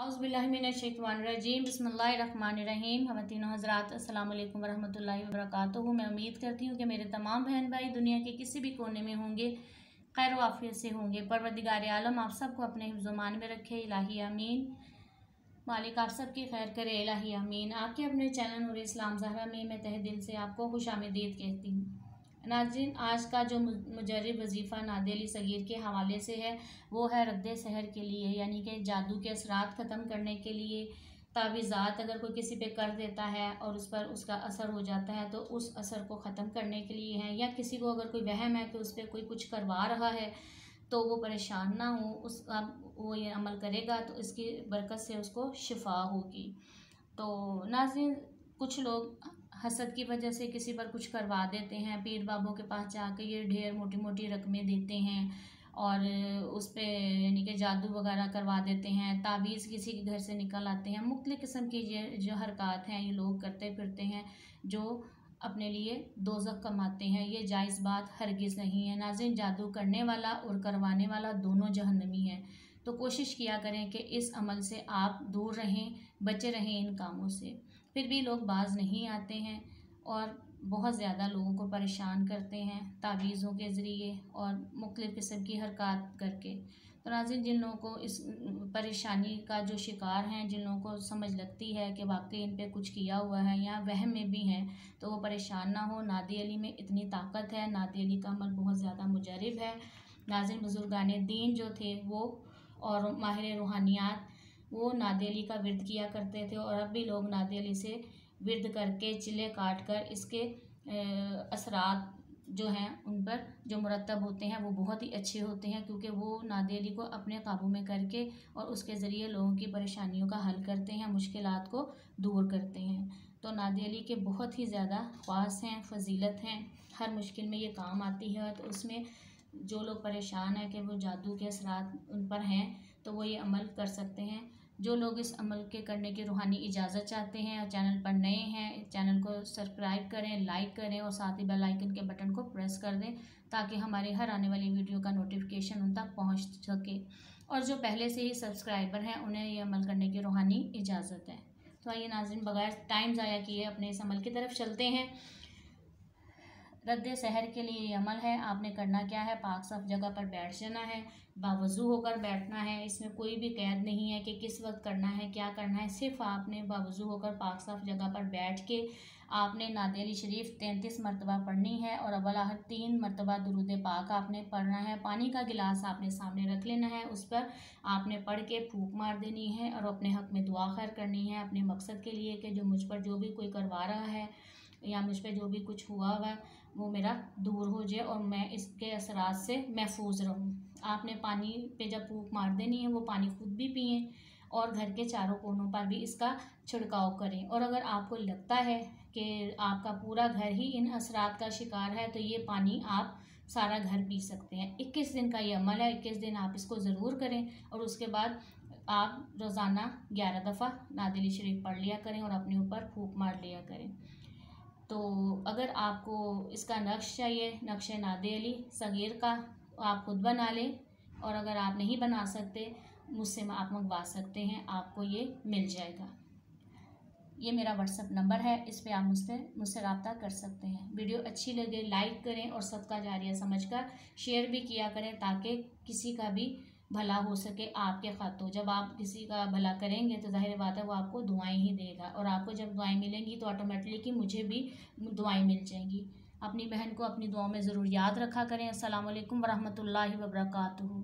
औज़ुबिल्लाहिमिनश्शैतानिर्रजीम बिस्मिल्लाहिर्रहमानिर्रहीम। ख़वातीन हज़रात अस्सलाम वालेकुम वरहमतुल्लाहि वबरकातुहू। मैं उम्मीद करती हूँ कि मेरे तमाम बहन भाई दुनिया के किसी भी कोने में होंगे, खैर वाफ़ियत से होंगे। परवरदिगार आलम आप सबको अपने हिफ्ज़-ओ-मान में रखे, इलाही आमीन। मालिक आप सब की खैर करे, इलाही आमीन। आपके अपने चैनल नूर इस्लाम ज़हरा में मैं तहे दिल से आपको खुशामदीद कहती हूँ। नाज़रीन, आज का जो मुजर्रिब वजीफ़ा नादे अली सगीर के हवाले से है वो है रद्द सहर के लिए, यानी कि जादू के असरात ख़त्म करने के लिए। तावीज़ात अगर कोई किसी पे कर देता है और उस पर उसका असर हो जाता है तो उस असर को ख़त्म करने के लिए है, या किसी को अगर कोई वहम है कि उस पर कोई कुछ करवा रहा है तो वो परेशान ना हो, वो ये अमल करेगा तो इसकी बरकत से उसको शिफा होगी। तो नाज़रीन, कुछ लोग हसद की वजह से किसी पर कुछ करवा देते हैं, पीर बाबों के पास जाकर ये ढेर मोटी मोटी रकमें देते हैं और उस पर यानी कि जादू वगैरह करवा देते हैं, तावीज़ किसी के घर से निकल आते हैं। मुख्तलिफ़ किस्म की ये जो हरकत हैं ये लोग करते फिरते हैं जो अपने लिए दोज़ख कमाते हैं। ये जायज़ बात हरगिज़ नहीं है। नाज़रीन, जादू करने वाला और करवाने वाला दोनों जहन्नमी हैं। तो कोशिश किया करें कि इस अमल से आप दूर रहें, बचे रहें इन कामों से। फिर भी लोग बाज नहीं आते हैं और बहुत ज़्यादा लोगों को परेशान करते हैं तावीज़ों के ज़रिए और मुख्तलिफ़ किस्म की हरकत करके। तो नाज़रीन, जिन लोगों को इस परेशानी का जो शिकार हैं, जिन लोगों को समझ लगती है कि वाकई इन पे कुछ किया हुआ है या वहम में भी हैं, तो वो परेशान ना हो। नादे अली में इतनी ताकत है, नादे अली का अमल बहुत ज़्यादा मुजर्रिब है। नाज़रीन, बुजुर्गाने दीन जो थे वो और माहिर रूहानियात वो नादे अली का विर्द किया करते थे और अब भी लोग नादे अली से विर्द करके चिल्ले काट कर इसके असरात जो हैं उन पर जो मुरतब होते हैं वो बहुत ही अच्छे होते हैं, क्योंकि वो नादे अली को अपने काबू में करके और उसके ज़रिए लोगों की परेशानियों का हल करते हैं, मुश्किलात को दूर करते हैं। तो नादे अली के बहुत ही ज़्यादा ख़ास हैं, फजीलत हैं, हर मुश्किल में ये काम आती है। तो उसमें जो लोग परेशान हैं कि वो जादू के असरात उन पर हैं तो वो ये अमल कर सकते हैं। जो लोग इस अमल के करने की रूहानी इजाज़त चाहते हैं और चैनल पर नए हैं, चैनल को सब्सक्राइब करें, लाइक करें और साथ ही बेल आइकन के बटन को प्रेस कर दें ताकि हमारे हर आने वाली वीडियो का नोटिफिकेशन उन तक पहुंच सके। और जो पहले से ही सब्सक्राइबर हैं उन्हें ये अमल करने की रूहानी इजाज़त है। तो आइए नाज़रीन, बगैर टाइम ज़ाया किए अपने इस अमल की तरफ चलते हैं। रद्द सहर के लिए ये अमल है। आपने करना क्या है, पाक साफ जगह पर बैठ जाना है, बावज़ू होकर बैठना है। इसमें कोई भी कैद नहीं है कि किस वक्त करना है, क्या करना है। सिर्फ आपने बावज़ू होकर पाक साफ जगह पर बैठ के आपने नादे अली शरीफ 33 मरतबा पढ़नी है और अव्वल आखिर 3 मरतबा दुरूद पाक आपने पढ़ना है। पानी का गिलास आपने सामने रख लेना है, उस पर आपने पढ़ के फूंक मार देनी है और अपने हक़ में दुआ खैर करनी है अपने मकसद के लिए कि जो मुझ पर जो भी कोई करवा रहा है या मुझ पर जो भी कुछ हुआ है वो मेरा दूर हो जाए और मैं इसके असरात से महफूज रहूं। आपने पानी पे जब फूंक मार देनी है वो पानी खुद भी पिएं और घर के चारों कोनों पर भी इसका छिड़काव करें। और अगर आपको लगता है कि आपका पूरा घर ही इन असरात का शिकार है तो ये पानी आप सारा घर पी सकते हैं। 21 दिन का ये अमल है, 21 दिन आप इसको ज़रूर करें और उसके बाद आप रोज़ाना 11 दफ़ा नादे अली शरीफ पढ़ लिया करें और अपने ऊपर फूंक मार लिया करें। तो अगर आपको इसका नक्श चाहिए, नक्श नादे अली सगीर का, आप खुद बना लें और अगर आप नहीं बना सकते मुझसे आप मंगवा सकते हैं, आपको ये मिल जाएगा। ये मेरा व्हाट्सअप नंबर है, इस पे आप मुझसे रब्ता कर सकते हैं। वीडियो अच्छी लगे लाइक करें और सदका जारिया समझकर शेयर भी किया करें ताकि किसी का भी भला हो सके आपके खातों। जब आप किसी का भला करेंगे तो जाहिर बात है वो आपको दुआएं ही देगा और आपको जब दुआएं मिलेंगी तो ऑटोमेटिकली मुझे भी दुआएं मिल जाएंगी। अपनी बहन को अपनी दुआओं में ज़रूर याद रखा करें। अस्सलाम वालेकुम वरहमतुल्लाहि वबरकातुहू।